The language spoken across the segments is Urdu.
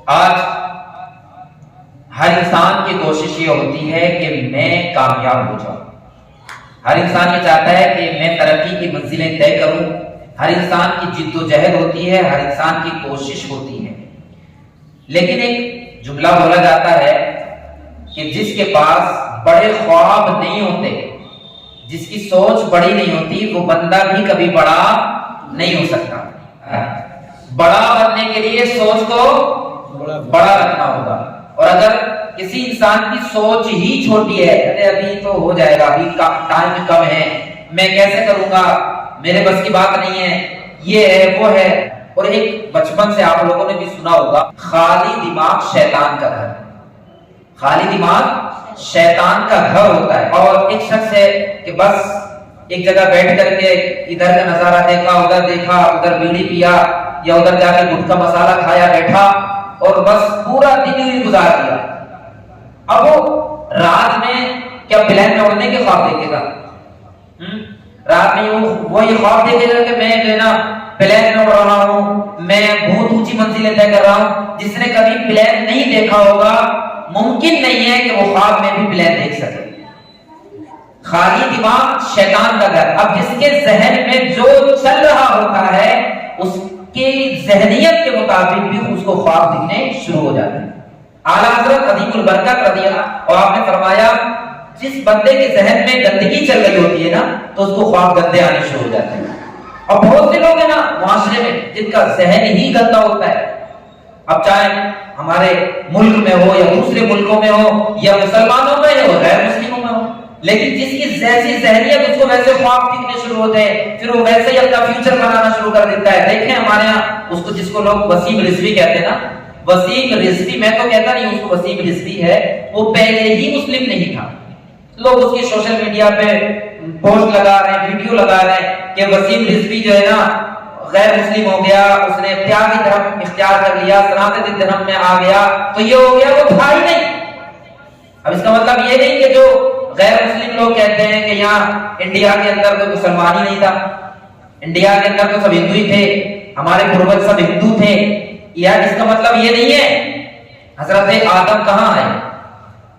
آج ہر انسان کی کوشش یہ ہوتی ہے کہ میں کامیاب ہو جاؤں. ہر انسان یہ چاہتا ہے کہ میں ترقی کی منزلیں طے کروں. ہر انسان کی جد و جہد ہوتی ہے, ہر انسان کی کوشش ہوتی ہے. لیکن ایک جملہ بولا جاتا ہے کہ جس کے پاس بڑے خواب نہیں ہوتے, جس کی سوچ بڑی نہیں ہوتی, وہ بندہ بھی کبھی بڑا نہیں ہو سکتا. بڑا بننے کے لیے سوچ کو بڑا رکھنا ہوگا. اور اگر کسی انسان کی سوچ ہی چھوٹی ہے, ابھی تو ہو جائے گا, ابھی ٹائم کم ہے, میں کیسے کروں گا, میرے بس کی بات نہیں ہے, یہ ہے وہ ہے. اور ایک بچپن سے آپ لوگوں نے بھی سنا ہوگا, خالی دماغ شیطان کا گھر. خالی دماغ شیطان کا گھر ہوتا ہے. اور ایک شخص ہے کہ بس ایک جگہ بیٹھ کر کے ادھر کا نظارہ دیکھا, ادھر دیکھا, ادھر بیڑی پیا یا ادھر جا کے گٹکا مسالہ کھایا, بیٹھا اور بس پورا دن ہی گزار دیا. اب وہ رات میں کیا پلین میں اڑنے کے خواب دیکھے گا؟ رات میں وہ یہ خواب دیکھے گا کہ میں جو ہے نا پلین میں اڑ رہا ہوں, میں بہت اونچی منزلیں طے کر رہا ہوں. جس نے کبھی پلین نہیں دیکھا ہوگا ممکن نہیں ہے کہ وہ خواب میں بھی پلین دیکھ سکے. خالی دماغ شیطان کا گھر. اب جس کے ذہن میں جو چل رہا ہوتا ہے اس کی ذہنیت کے مطابق بھی اس کو خواب دکھنے شروع ہو جاتے ہیں. اعلیٰ حضرت عظیم البرکت رضی اللہ, اور آپ نے فرمایا جس بندے کے ذہن میں گندگی چل رہی ہوتی ہے نا تو اس کو خواب گندے آنے شروع ہو جاتے ہیں. اور بہت سے لوگ ہیں نا معاشرے میں جن کا ذہن ہی گندا ہوتا ہے. اب چاہے ہمارے ملک میں ہو یا دوسرے ملکوں میں ہو یا مسلمانوں میں ہو غیر مسلموں میں ہو, لیکن جس کی جیسی ذہنیت اس کو ویسے خواب دکھنے شروع ہوتے ہیں, پھر وہ ویسے ہی اپنا فیوچر بنانا شروع کر دیتا ہے. دیکھیں ہمارے یہاں اس کو جس کو لوگ وسیم رضوی کہتے ہیں نا, وسیم رضوی, میں تو کہتا نہیں اس کو وسیم رضوی ہے, وہ پہلے ہی مسلم نہیں تھا. لوگ اس کی سوشل میڈیا پہ پوسٹ لگا رہے ہیں, ویڈیو لگا رہے ہیں کہ وسیم رضوی جو ہے نا غیر مسلم ہو گیا, اس نے تیاگی دھرم اختیار کر لیا, سناتن دھرم میں آ گیا, تو یہ ہو گیا. وہ تھا ہی نہیں. اب اس کا مطلب یہ نہیں کہ جو غیر مسلم لوگ کہتے ہیں کہ یہاں انڈیا کے اندر کوئی مسلمان ہی نہیں تھا, انڈیا کے اندر تو سب ہندو ہی تھے, ہمارے پروج سب ہندو تھے, یا اس کا مطلب یہ نہیں ہے. حضرت آدم کہاں آئے؟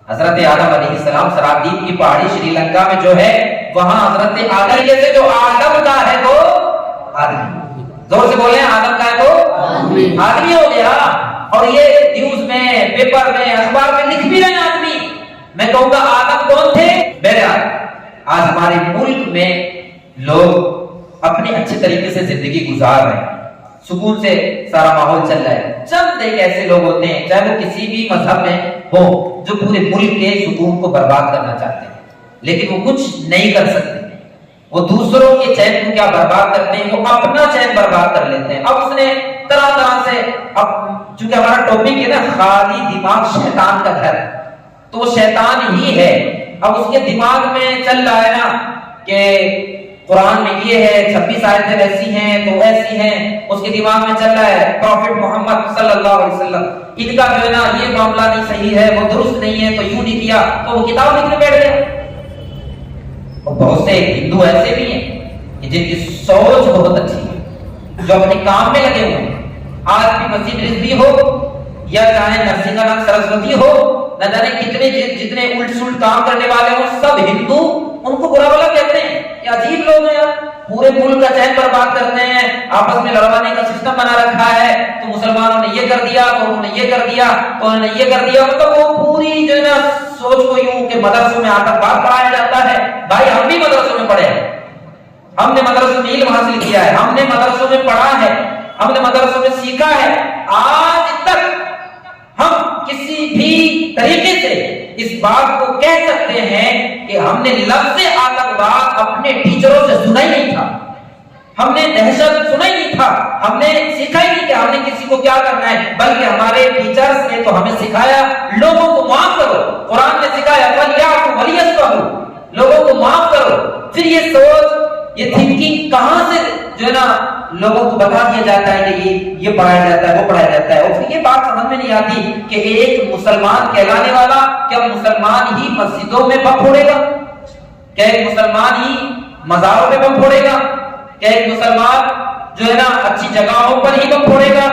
حضرت آدم علیہ السلام سرادیپ کی پہاڑی شری لنکا میں جو ہے وہاں حضرت آدم جیسے جو آدم کا ہے وہ آدمی. زور سے بولیں, آدم کا ہے وہ آدمی ہو گیا. اور یہ نیوز میں, پیپر میں, اخبار میں لکھ بھی رہے آدمی. میں کہوں گا آدم کون تھے؟ بہرحال آج ہمارے ملک میں لوگ اپنی اچھے طریقے سے زندگی گزار رہے ہیں, سکون سے سارا ماحول چل رہا ہے. چند ایک ایسے لوگ ہوتے ہیں چاہے وہ کسی بھی مذہب میں ہو جو پورے ملک کے سکون کو برباد کرنا چاہتے ہیں, لیکن وہ کچھ نہیں کر سکتے. وہ دوسروں کے چین کو کیا برباد کرتے ہیں, وہ اپنا چین برباد کر لیتے ہیں. اب اس نے طرح طرح سے, اب چونکہ ہمارا ٹاپک ہے نا خالی دماغ شیطان کا گھر, تو وہ شیطان ہی ہے. اب اس کے دماغ میں چل رہا ہے نا کہ قرآن میں یہ ہے, 26 آیتیں ایسی ہیں تو ایسی ہیں. اس کے دماغ میں چل رہا ہے پروفٹ محمد صلی اللہ علیہ وسلم, ان کا جو ہے نا یہ معاملہ نہیں صحیح ہے, وہ درست نہیں ہے, تو یوں نہیں کیا, تو وہ کتاب لکھنے بیٹھ گیا. اور بہت سے ہندو ایسے بھی ہیں کہ جن کی سوچ بہت اچھی ہے, جو اپنے کام میں لگے ہوئے ہیں. آج بھی وسیم رضوی ہو یا چاہے نرسنگا سرسوتی ہو, نہ جانے کتنے جتنے الٹ سلٹ کام کرنے والے ہوں, سب ہندو ان کو برا بھلا کہتے ہیں. یہ عجیب لوگ ہیں یار, پورے ملک کا چین برباد کرتے ہیں, آپس میں لڑوانے کا سسٹم بنا رکھا ہے. تو مسلمانوں نے یہ کر دیا, تو انہوں نے یہ کر دیا, تو انہوں نے یہ کر دیا. مطلب وہ پوری جو ہے نا سوچ کو یوں کہ مدرسوں میں آتنکواد پڑھایا جاتا ہے. بھائی ہم بھی مدرسوں میں پڑھے ہیں, ہم نے مدرسوں میں علم حاصل کیا ہے, ہم نے مدرسوں میں پڑھا ہے, ہم نے مدرسوں میں سیکھا ہے. آج تک ہم کسی بھی طریقے سے اس بات کو کہہ سکتے ہیں کہ ہم نے لفظ آتنکواد اپنے ٹیچروں سے سنا ہی نہیں تھا, ہم نے دہشت سنا ہی نہیں تھا, ہم نے سیکھا ہی نہیں کہ ہم نے کسی کو کیا کرنا ہے, بلکہ ہمارے ٹیچرز نے تو ہمیں سکھایا لوگوں کو معاف کرو. قرآن نے سکھایا وَلْيَعْفُوا وَلْيَصْفَحُوا, لوگوں کو معاف کرو. پھر یہ سوچ, یہ تھنکنگ کہاں سے جو ہے نا لوگوں کو بتا دیا جاتا ہے کہ یہ پڑھایا جاتا ہے, وہ پڑھایا جاتا ہے. اور پھر یہ بات سمجھ میں نہیں آتی کہ ایک مسلمان کہلانے والا کیا مسلمان ہی مسجدوں میں بم پھوڑے گا, کیا ایک مسلمان ہی مزاروں پہ بم پھوڑے گا, کیا ایک مسلمان جو ہے نا اچھی جگہوں پر ہی بم پھوڑے گا؟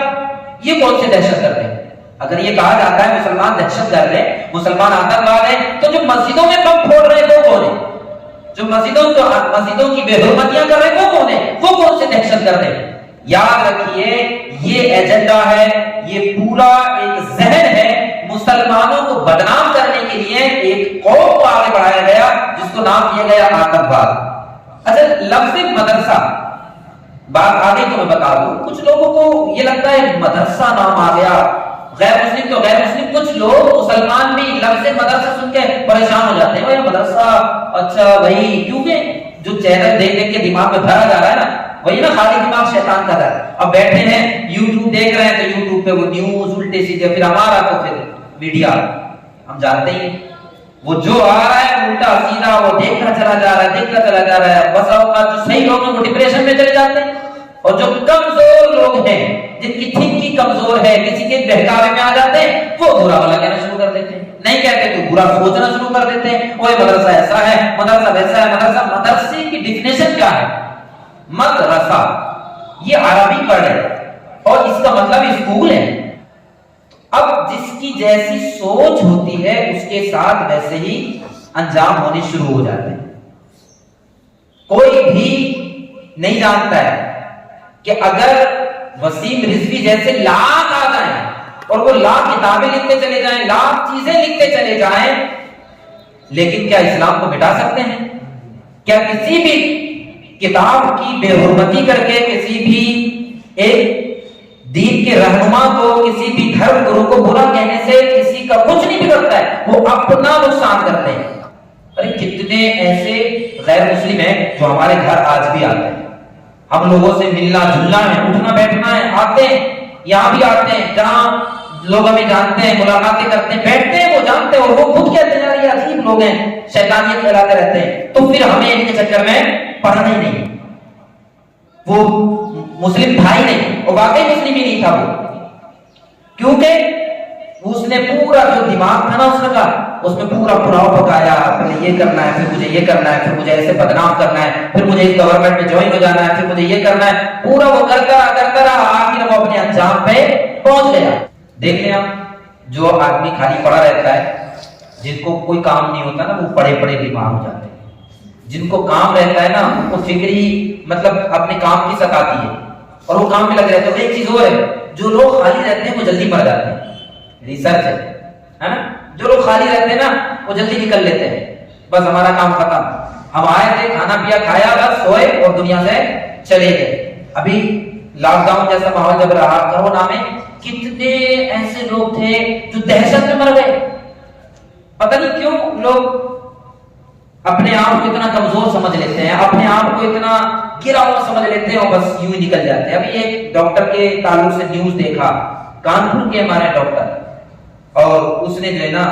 یہ کون سے دہشت گرد ہیں؟ اگر یہ کہا جاتا ہے مسلمان دہشت گرد ہے، مسلمان آتنکواد ہے، تو جو مسجدوں میں بم پھوڑ رہے ہیں وہ کون ہے؟ جو مسجدوں کی بے حرمتیاں کر رہے ہیں وہ کون ہے؟ وہ کون سے دہشت گرد ہے؟ یاد رکھیے یہ ایجنڈا ہے، یہ پورا ایک ذہن ہے، مسلمانوں کو بدنام کرنے کے لیے ایک قوم کو آگے بڑھایا گیا جس کو نام دیا گیا آتنکواد۔ اچھا لفظ مدرسہ، بات آگے تو میں بتا دوں، کچھ لوگوں کو یہ لگتا ہے مدرسہ نام آ گیا، غیر مسلم تو غیر مسلم، کچھ لوگ مسلمان بھی لفظ مدرسہ سن کے پریشان ہو جاتے ہیں، وہ مدرسہ اچھا وہی، کیونکہ جو چینل دیکھ دیکھ کے دماغ میں بھرا جا رہا ہے نا، وہی نا خالی دماغ شیطان کا ہے۔ اب بیٹھے ہیں یوٹیوب دیکھ رہے ہیں تو یوٹیوب پہ وہ نیوز الٹے سیدھے، پھر ہمارا تو پھر میڈیا، ہم جانتے ہیں وہ جو آ رہا ہے الٹا سیدھا وہ دیکھتا چلا جا رہا ہے، دیکھتا چلا جا رہا ہے۔ بس اوقات جو صحیح لوگ ہیں وہ ڈپریشن میں چلے جاتے ہیں، اور جو کمزور لوگ ہیں جن کی تھنکنگ کمزور ہے، کسی کے بہکاوے میں آ جاتے ہیں، وہ برا بھلا کہنا شروع کر دیتے ہیں، نہیں کہتے تو برا سوچنا شروع کر دیتے ہیں، وہ مدرسہ ایسا ہے، مدرسہ ویسا ہے۔ مدرسے کی ڈیفینیشن کیا ہے؟ مدرسہ یہ عربی ورڈ ہے اور اس کا مطلب اسکول ہے۔ اب جس کی جیسی سوچ ہوتی ہے اس کے ساتھ ویسے ہی انجام ہونے شروع ہو جاتے ہیں۔ کوئی بھی نہیں جانتا ہے کہ اگر وسیم رضوی جیسے لاکھ آ جائیں اور وہ لاکھ کتابیں لکھتے چلے جائیں، لاکھ چیزیں لکھتے چلے جائیں، لیکن کیا اسلام کو مٹا سکتے ہیں؟ کیا کسی بھی کتاب کی بے حرمتی کر کے کسی بھی ایک دین کے رہنما کو، کسی بھی دھرم گرو کو برا کہنے سے کسی کا کچھ نہیں بگڑتا ہے، وہ اپنا نقصان کرتے ہیں۔ ارے کتنے ایسے غیر مسلم ہیں جو ہمارے گھر آج بھی آتے ہیں، ہم لوگوں سے ملنا جلنا ہے، اٹھنا بیٹھنا ہے، آتے ہیں، یہاں بھی آتے ہیں جہاں لوگ ہمیں جانتے ہیں، ملاقاتیں کرتے ہیں، بیٹھتے ہیں، وہ جانتے ہیں، اور وہ خود کہتے ہیں یار یہ عجیب لوگ ہیں، شیطانیت پھیلاتے رہتے ہیں، تو پھر ہمیں ان کے چکر میں پڑھنا ہی نہیں۔ وہ مسلم تھا ہی نہیں، اور واقعی مسلم ہی نہیں تھا وہ، کیونکہ اس نے پورا جو دماغ تھا نا اس کا، اس میں پورا پلاؤ پکایا، پہلے یہ کرنا ہے، پھر مجھے یہ کرنا ہے، پھر مجھے ایسے بدنام کرنا ہے، پھر مجھے اس گورنمنٹ میں جوائن ہو جانا ہے، پھر مجھے یہ کرنا ہے، پورا وہ کرتا رہا، آخر وہ اپنے انجام پہ پہنچ گیا۔ دیکھ لیں آپ، جو آدمی خالی پڑا رہتا ہے، جن کو کوئی کام نہیں ہوتا نا، وہ پڑے پڑے بیمار ہو جاتے ہیں۔ جن کو کام رہتا ہے نا ان کو فکری مطلب اپنے کام کی ستاتی ہے اور وہ کام میں لگ رہتے ہیں۔ ایک چیز اور ہے، جو لوگ خالی رہتے ہیں وہ جلدی مر جاتے ہیں، ریسرچ ہے نا، جو لوگ خالی رہتے ہیں نا وہ جلدی نکل لیتے ہیں، بس ہمارا کام ختم، ہم آئے تھے، کھانا پیا کھایا، بس سوئے اور دنیا سے چلے گئے۔ ابھی لاک ڈاؤن جیسا ماحول جب رہا کرونا میں، کتنے ایسے لوگ تھے جو دہشت میں مر گئے۔ پتہ نہیں کیوں لوگ اپنے آپ کو اتنا کمزور سمجھ لیتے ہیں، اپنے آپ کو اتنا گرا ہوا سمجھ لیتے ہیں اور بس یوں ہی نکل جاتے ہیں۔ ابھی ایک ڈاکٹر کے تعلق سے نیوز دیکھا، کانپور کے ہمارے ڈاکٹر، اور اس نے جو ہے نا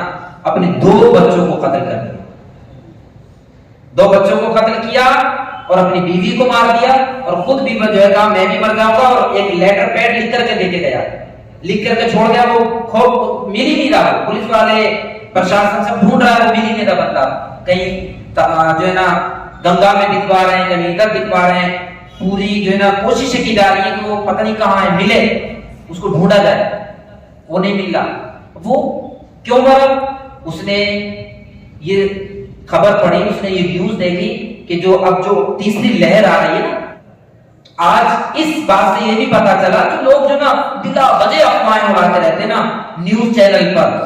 اپنے 2 بچوں کو قتل کر دیا، 2 بچوں کو قتل کیا اور اپنی بیوی کو مار دیا، اور خود بھی جو ہے کہا میں بھی مر جاؤں گا، اور ایک لیٹر پیڈ لکھ کر کے دے کے گیا، لکھ کر کے چھوڑ گیا۔ وہ خوب مل ہی نہیں رہا، پولیس والے پرشاسن سب ڈھونڈ رہا ہے، وہ مل ہی نہیں رہا بندہ، کہیں جو ہے نا گنگا میں دکھوا رہے ہیں، کہیں ادھر دکھوا رہے ہیں، پوری جو ہے نا کوشش کی جا رہی ہے کہ وہ پتہ نہیں کہاں ہے، ملے، اس کو ڈھونڈا جائے، وہ نہیں مل رہا۔ وہ کیوں مرا؟ اس نے یہ خبر پڑھی، اس نے یہ نیوز دیکھی کہ جو اب جو تیسری لہر آ رہی ہے نا، آج اس بات سے یہ بھی پتا چلا کہ لوگ جو نا بلا وجہ افواہیں اڑاتے رہتے ہیں نا نیوز چینل پر،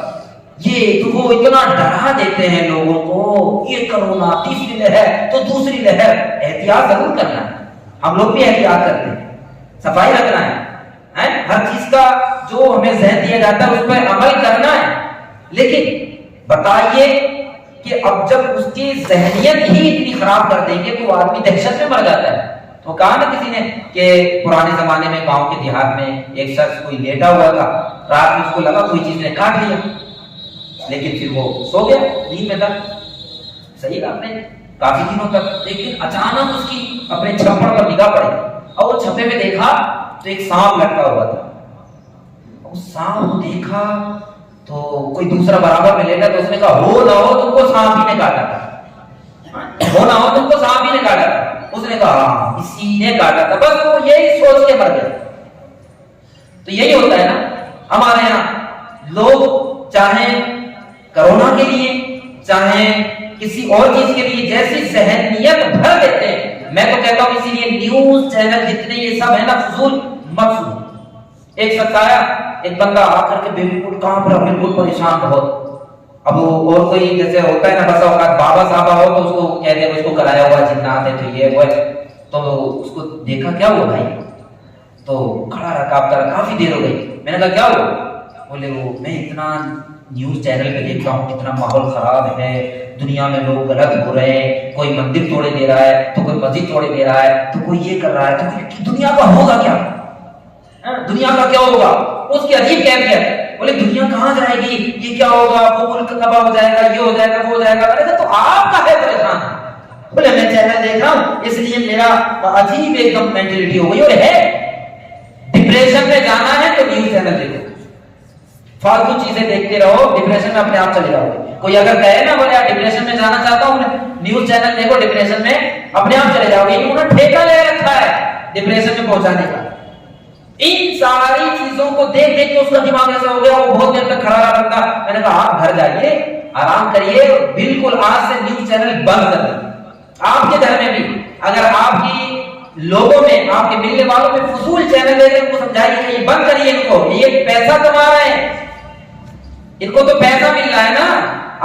یہ تو وہ اتنا ڈرا دیتے ہیں لوگوں کو، یہ کرونا تیسری لہر تو دوسری لہر۔ احتیاط ضرور کرنا ہے، ہم لوگ بھی احتیاط کرتے ہیں، صفائی رکھنا ہے، ہر چیز کا جو ہمیں ذہن دیا جاتا ہے اس پر عمل کرنا ہے، لیکن بتائیے کہ اب جب اس کی ذہنیت ہی اتنی خراب کر دیں گے تو آدمی دہشت میں مر جاتا ہے۔ تو کہا نا کسی نے کہ پرانے زمانے میں گاؤں کے دیہات میں ایک شخص کوئی لیٹا ہوا تھا، رات میں اس کو لگا کوئی چیز نے کاٹ لیا، لیکن پھر وہ سو گیا نیند میں تھا، صحیح آپ نے کافی دنوں تک، لیکن اچانک اس کی اپنے چھپڑ پر نگاہ پڑی اور وہ چھپے میں دیکھا تو ایک سانپ لٹکا ہوا تھا۔ اس سانپ کو دیکھا تو کوئی دوسرا برابر میں لیٹا تو اس نے کہا ہو نہ ہو تم کو سانپ ہی نے کاٹا تھا، ہو نہ ہو تم کو سانپ ہی نے کاٹا تھا۔ اس نے کہا ہاں اسی نے کاٹا تھا، بس وہ یہی سوچ کے مر گیا۔ تو یہی ہوتا ہے نا ہمارے یہاں، چاہے کرونا کے لیے چاہے کسی اور چیز کے لیے جیسی ذہنیت بھر دیتے ہیں. میں تو کہتا ہوں اسی لیے نیوز چینل جتنے یہ سب ہے نا فضول مت سنو. ایک شخص آیا, ایک بندہ آ کر کے بالکل کہاں پر بالکل پریشان بہت. اب وہ اور کوئی جیسے ہوتا ہے نا بسا اوقات بابا صاحبہ ہو تو اس کو کہتے ہیں اس کو کرایا ہوا جنات ہے تو یہ وہ ہے, تو اس کو دیکھا کیا ہوا بھائی, تو کھڑا رہا کانپتا رہا, کافی دیر ہو گئی. میں نے کہا کیا ہوا؟ بولے وہ میں اتنا نیوز چینل پہ دیکھ رہا ہوں کتنا ماحول خراب ہے, دنیا میں لوگ غلط ہو رہے ہیں, کوئی مندر توڑے دے رہا ہے تو کوئی مسجد توڑے دے رہا ہے تو کوئی یہ کر رہا ہے, تو دنیا کا ہوگا کیا, دنیا کا کیا ہوگا؟ اس کی عجیب کیفیت. بولے دنیا کہاں جائے گی, یہ کیا ہوگا, وہ ملک تباہ ہو جائے گا, یہ ہو جائے گا, وہ ہو جائے گا. میں نے کہا تو آپ کا ہے پریشان. بولے میں چینل دیکھ رہا ہوں اس لیے میرا عجیب ایک دم مینٹلٹی ہو گئی. اور ہے ڈپریشن میں جانا ہے تو نیوز چینل دیکھو, فالتو چیزیں دیکھتے رہو, ڈپریشن میں اپنے آپ چلے جاؤ گے. کوئی اگر کہے نا بولے ڈپریشن میں جانا چاہتا ہوں نیوز چینل دیکھو, ڈپریشن میں اپنے آپ چلے جاؤ گے. انہوں نے ٹھیکہ لے رکھا ہے ڈپریشن میں پہنچانے کا. ان ساری چیزوں کو دیکھ دیکھ کے اس کا دماغ ایسا ہو گیا, وہ بہت دیر تک کھڑا رہا بندہ. میں نے کہا آپ گھر جائیے, آرام کریے, بالکل آج سے نیوز چینل بند کر دیں. آپ کے گھر میں بھی اگر آپ کی لوگوں میں, آپ کے ملنے والوں میں فضول چینل ہے ان کو سمجھائیے کہ یہ بند کریے, ان کو یہ پیسہ کما رہے ہیں, ان کو تو پیسہ مل رہا ہے نا.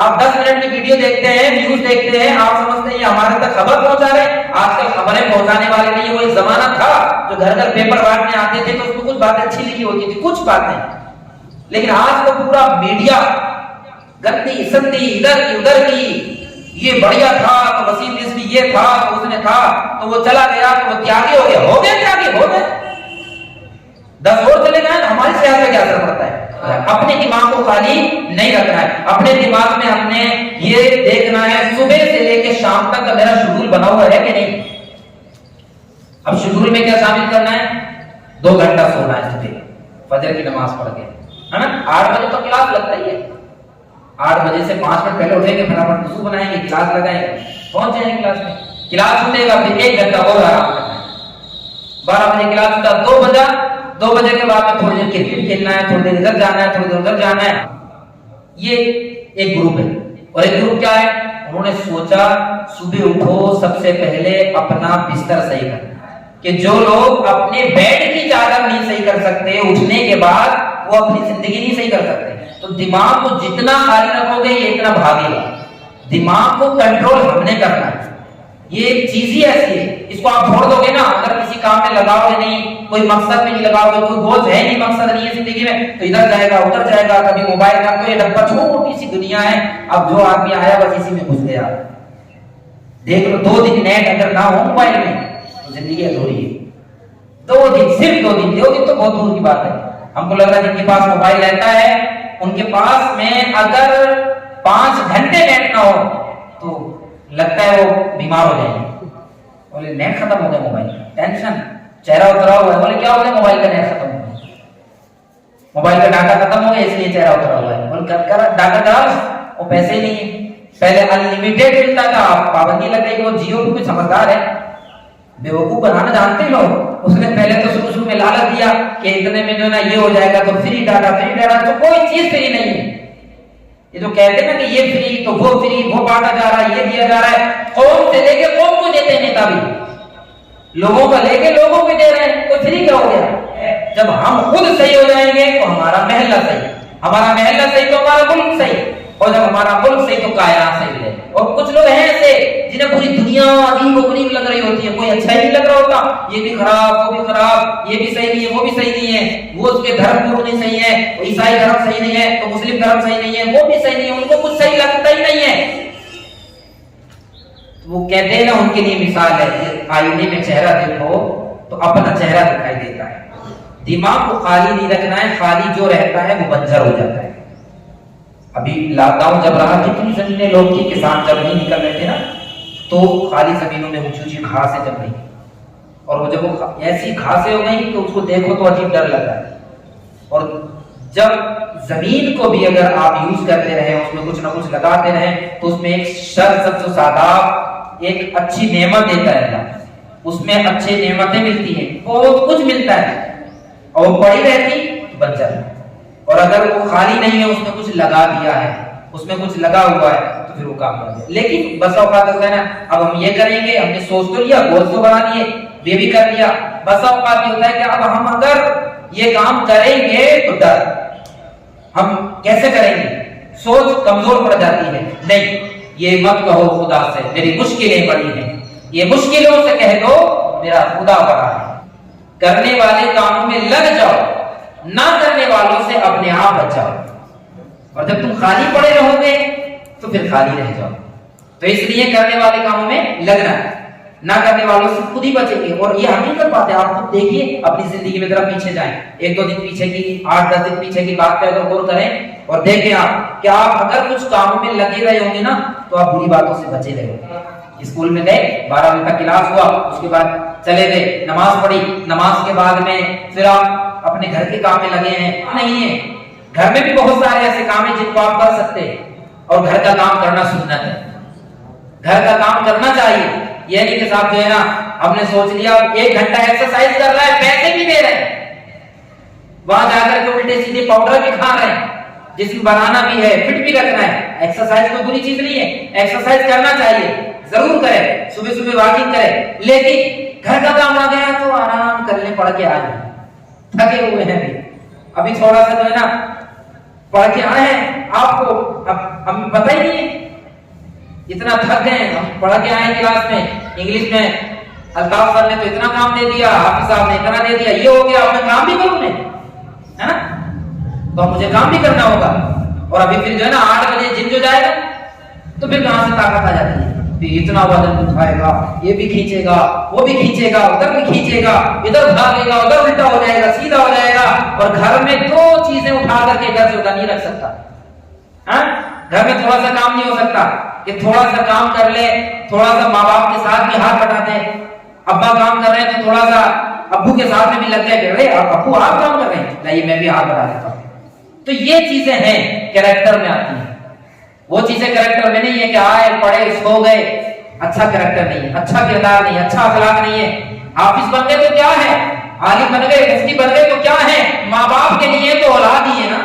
آپ 10 منٹ کی ویڈیو دیکھتے ہیں, نیوز دیکھتے ہیں, آپ سمجھتے ہیں یہ ہمارے تک خبر پہنچا رہے ہیں. آج کل خبریں پہنچانے والے نہیں, وہ ایک زمانہ تھا جو گھر گھر پیپر بانٹنے آتے تھے تو اس میں کچھ باتیں اچھی لکھی ہوتی تھی, کچھ باتیں. لیکن آج تو پورا میڈیا گندی سندی ادھر کی ادھر کی, یہ بڑھیا تھا تو وسیم رضوی یہ تھا تو اس نے تھا تو وہ چلا گیا تو وہ تیاگی ہو گیا. ہو گئے تیاگی, ہو گئے 10 اور چلے گئے. ہماری صحت پہ کیا اثر پڑتا ہے؟ اپنے دماغ کو خالی نہیں رکھنا ہے. اپنے دماغ میں ہم نے یہ دیکھنا ہے صبح سے لے کے شام تک کا میرا شیڈول بنا ہوا ہے کہ نہیں. اب شیڈول میں کیا شامل کرنا ہے؟ 2 گھنٹہ سونا ہے صبح, فجر کی نماز پڑھ کے, ہے نا. 8 بجے تو کلاس لگتا ہی ہے, 8 بجے سے 5 منٹ پہلے اٹھیں گے, فٹافٹ وضو بنائیں گے, کلاس لگائیں گے, پہنچ جائیں گے کلاس میں. کلاس چھوٹے گا پھر 1 گھنٹہ اور آرام کرنا ہے. 12 بجے کلاس ہوتا, 2 بجے, 2 بجے کے بعد میں تھوڑی دیر کرکٹ کھیلنا ہے, تھوڑی دیر ادھر جانا ہے, تھوڑی دیر ادھر جانا ہے. یہ ایک گروپ ہے. اور ایک گروپ کیا ہے, انہوں نے سوچا صبح اٹھو سب سے پہلے اپنا بستر صحیح کرنا. کہ جو لوگ اپنے بیڈ کی چادر نہیں صحیح کر سکتے اٹھنے کے بعد, وہ اپنی زندگی نہیں صحیح کر سکتے. تو دماغ کو جتنا خالی رکھو گے یہ اتنا بھاگے گا. دماغ کو کنٹرول ہم نے کرنا ہے. یہ ایک چیز ہی ایسی ہے, اس کو آپ چھوڑ دو گے نا, اگر کسی کام میں لگاؤ گے نہیں, کوئی مقصد میں نہیں لگاؤ گے, کوئی گول ہے نہیں, مقصد نہیں ہے زندگی میں, تو ادھر جائے گا ادھر جائے گا. کبھی موبائل کا تو یہ ڈبہ چھوٹی سی دنیا ہے, اب جو آدمی آیا بس اسی میں گھس گیا. دیکھ لو 2 دن نیٹ اگر نہ ہو موبائل میں تو زندگی ادھوری ہے. 2 دن, صرف 2 دن, 2 دن تو بہت دور کی بات ہے. ہم کو لگ رہا ہے جن کے پاس موبائل رہتا ہے ان کے پاس میں اگر 5 گھنٹے نیٹ نہ ہو تو لگتا ہے وہ بیمار ہو جائیں گے. بولے نیٹ ختم ہو گیا, موبائل ٹینشن, چہرہ اترا ہوا ہے. بولے کیا ہو گیا, موبائل کا نیٹ ختم ہو گیا, موبائل کا ڈاٹا ختم ہو گیا اس لیے چہرہ اترا ہوا ہے. بولے ڈاٹا ڈال, وہ پیسے ہی نہیں ہے. پہلے انلمیٹڈ ملتا تھا, پابندی لگ گئی. وہ جیو بھی کوئی سمجھدار ہے, بیوقوف بنانا جانتے لوگ. اس نے پہلے تو شروع میں لالچ دیا کہ اتنے میں جو ہے نا یہ ہو جائے گا, تو فری ڈاٹا, تو کوئی چیز فری نہیں ہے. یہ تو کہتے ہیں نا کہ یہ فری تو وہ فری, وہ بانٹا جا رہا ہے, یہ دیا جا رہا ہے. قوم سے لے کے قوم کو دیتے ہیں نیتا بھی, لوگوں کو لے کے لوگوں کو دے رہے ہیں. تو فری کیا ہو گیا؟ جب ہم خود صحیح ہو جائیں گے تو ہمارا محلہ صحیح, ہمارا محلہ صحیح تو ہمارا ملک صحیح, اور جب ہمارا ملک صحیح تو کائنات صحیح ہے. اور کچھ لوگ ہیں ایسے جنہیں پوری دنیا عجیب و غریب لگ رہی ہوتی ہے, کوئی اچھا ہی نہیں لگ رہا ہوتا. یہ بھی خراب, وہ بھی خراب, یہ بھی صحیح نہیں ہے, وہ بھی صحیح نہیں ہے. وہ اس کے دھرم گرو نہیں صحیح ہے, عیسائی دھرم صحیح نہیں ہے, تو مسلم دھرم صحیح نہیں ہے, وہ بھی صحیح نہیں ہے, ان کو کچھ صحیح لگتا ہی نہیں ہے. وہ کہتے ہیں نا, ان کے لیے مثال ہے, آئینے میں چہرہ دیکھو تو اپنا چہرہ دکھائی دیتا ہے. دماغ کو خالی نہیں رکھنا ہے, خالی جو رہتا ہے وہ بنجر ہو جاتا ہے. ابھی لاک ڈاؤن جب رہا, کتنی زمینیں لوگ کی, کسان جب نہیں نکل رہے تھے نا, تو خالی زمینوں میں اونچی اونچی گھاسیں جم رہی, اور وہ جب وہ ایسی گھاسیں ہو گئی تو اس کو دیکھو تو عجیب ڈر لگ رہا ہے. اور جب زمین کو بھی اگر آپ یوز کرتے رہے, اس میں کچھ نہ کچھ لگاتے رہے, تو اس میں ایک سبز و شاداب ایک اچھی نعمت دیتا ہے اللہ, اس میں اچھی نعمتیں ملتی ہیں, بہت کچھ ملتا ہے, اور وہ پڑی رہتی تو بچ جاتی. اور اگر وہ خالی نہیں ہے، اس میں کچھ لگا دیا ہے، اس میں کچھ لگا ہوا ہے، تو پھر وہ کامیاب ہے۔ لیکن بس اوقات ہوتا ہے نا، اب ہم یہ کریں گے، ہم نے سوچ تو لیا، گول تو بنا لیے، یہ بھی کر لیا، بس اوقات یہ ہوتا ہے کہ اب ہم اگر یہ کام کریں گے تو ڈر، ہم کیسے کریں گے، سوچ کمزور پڑ جاتی ہے۔ نہیں، یہ مت کہو خدا سے میری مشکلیں بڑی ہیں، یہ مشکلوں سے کہہ دو میرا خدا بڑا ہے۔ کرنے والے کاموں میں لگ جاؤ، نہ کرنے والوں سے اپنے آپ بچاؤ، اور جب تم خالی پڑے رہو گے تو پھر خالی رہ جاؤ۔ تو اس لیے کرنے والے کاموں میں لگنا، نہ کرنے والوں سے خود ہی بچیں گے۔ اور یہ حقیقت بات ہے، آپ خود دیکھیے اپنی زندگی میں ذرا پیچھے جائیں، 1-2 دن پیچھے کی، 8-10 دن پیچھے کی بات پہ اگر غور کریں اور دیکھیں آپ کہ آپ اگر کچھ کاموں میں لگے رہے ہوں گے نا تو آپ بری باتوں سے بچے رہے ہوں گے۔ اسکول میں گئے، 12 بجے تک کلاس ہوا، اس کے بعد چلے گئے، نماز پڑھی، نماز کے بعد میں پھر آپ اپنے گھر کے کام میں لگے ہیں، نہیں ہے، گھر میں بھی بہت سارے ایسے کام ہیں جن کو آپ کر سکتے ہیں، اور گھر کا کام کرنا سنت ہے، گھر کا کام کرنا چاہیے۔ یہ نہیں کہ صاحب جو ہے نا ہم نے سوچ لیا 1 گھنٹہ ایکسرسائز کر رہا ہے، پیسے بھی دے رہے ہیں، وہاں جا کر کے الٹے سیدھے پاؤڈر بھی کھا رہے ہیں، جسم بنانا بھی ہے، فٹ بھی رکھنا ہے۔ ایکسرسائز کوئی بری چیز نہیں ہے، ایکسرسائز کرنا چاہیے، ضرور کرے، صبح صبح واکنگ کرے، لیکن گھر کا کام آ گیا تو آرام کر لیں، پڑھ کے آ جائیں، تھکے ہوئے ہیں ابھی تھوڑا سا جو ہے نا پڑھ کے آئے ہیں، آپ کو اب ہم پتہ ہی نہیں ہے، اتنا تھک گئے، ہم پڑھ کے آئے کلاس میں، انگلش میں الطاف سر نے تو اتنا کام دے دیا، حافظ صاحب نے اتنا دے دیا، یہ ہو گیا، اب میں کام بھی کروں میں، ہے نا، تو مجھے کام بھی کرنا ہوگا، اور ابھی پھر جو ہے نا 8 بجے جم جو جائے گا تو پھر کہاں سے طاقت آ جاتی ہے، اتنا وزن اٹھائے گا، یہ بھی کھینچے گا، وہ بھی کھینچے گا، ادھر بھی کھینچے گا، ادھر بھاگے گا، ادھر الٹا ہو جائے گا، سیدھا ہو جائے گا، اور گھر میں 2 چیزیں اٹھا کر کے گھر سے ادھر نہیں رکھ سکتا، ہاں، گھر میں تھوڑا سا کام نہیں ہو سکتا کہ تھوڑا سا کام کر لے، تھوڑا سا ماں باپ کے ساتھ بھی ہاتھ بٹا دے، ابا کام کر رہے ہیں تو تھوڑا سا ابو کے ساتھ میں بھی لگ جائے کہ ابو آپ کام کر رہے ہیں، نہیں میں بھی ہاتھ بٹا دیتا ہوں۔ تو یہ چیزیں ہیں کریکٹر میں آتی ہیں، وہ چیزیں کریکٹر میں نہیں ہے کہ آئے پڑھے سو گئے، اچھا کریکٹر نہیں ہے، اچھا کردار نہیں ہے، اچھا اخلاق نہیں ہے۔ حافظ بن گئے تو کیا ہے، عالم بن گئے، مفتی بن گئے تو کیا ہے، ماں باپ کے لیے تو اولاد ہی ہے نا،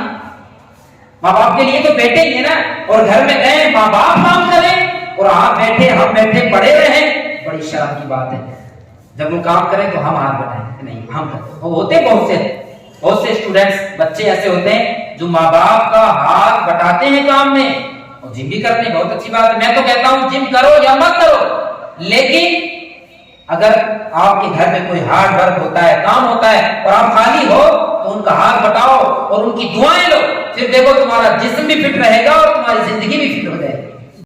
ماں باپ کے لیے تو بیٹے ہی ہے نا، اور گھر میں گئے ماں باپ کام کریں اور آپ بیٹھے ہم بیٹھے پڑے رہیں، بڑی شرم کی بات ہے۔ جب وہ کام کریں تو ہم ہاتھ بٹائیں، نہیں ہم کریں۔ وہ ہوتے بہت سے اسٹوڈنٹس، بچے ایسے ہوتے ہیں جو ماں باپ کا ہاتھ بٹاتے ہیں کام میں، اور جم بھی کرتے ہیں، بہت اچھی بات ہے، میں تو کہتا ہوں جم کرو یا مت کرو، لیکن اگر آپ کے گھر میں کوئی ہارڈ ورک ہوتا ہے، کام ہوتا ہے، اور آپ خالی ہو تو ان کا ہاتھ بٹاؤ اور ان کی دعائیں لو، پھر دیکھو تمہارا جسم بھی فٹ رہے گا اور تمہاری زندگی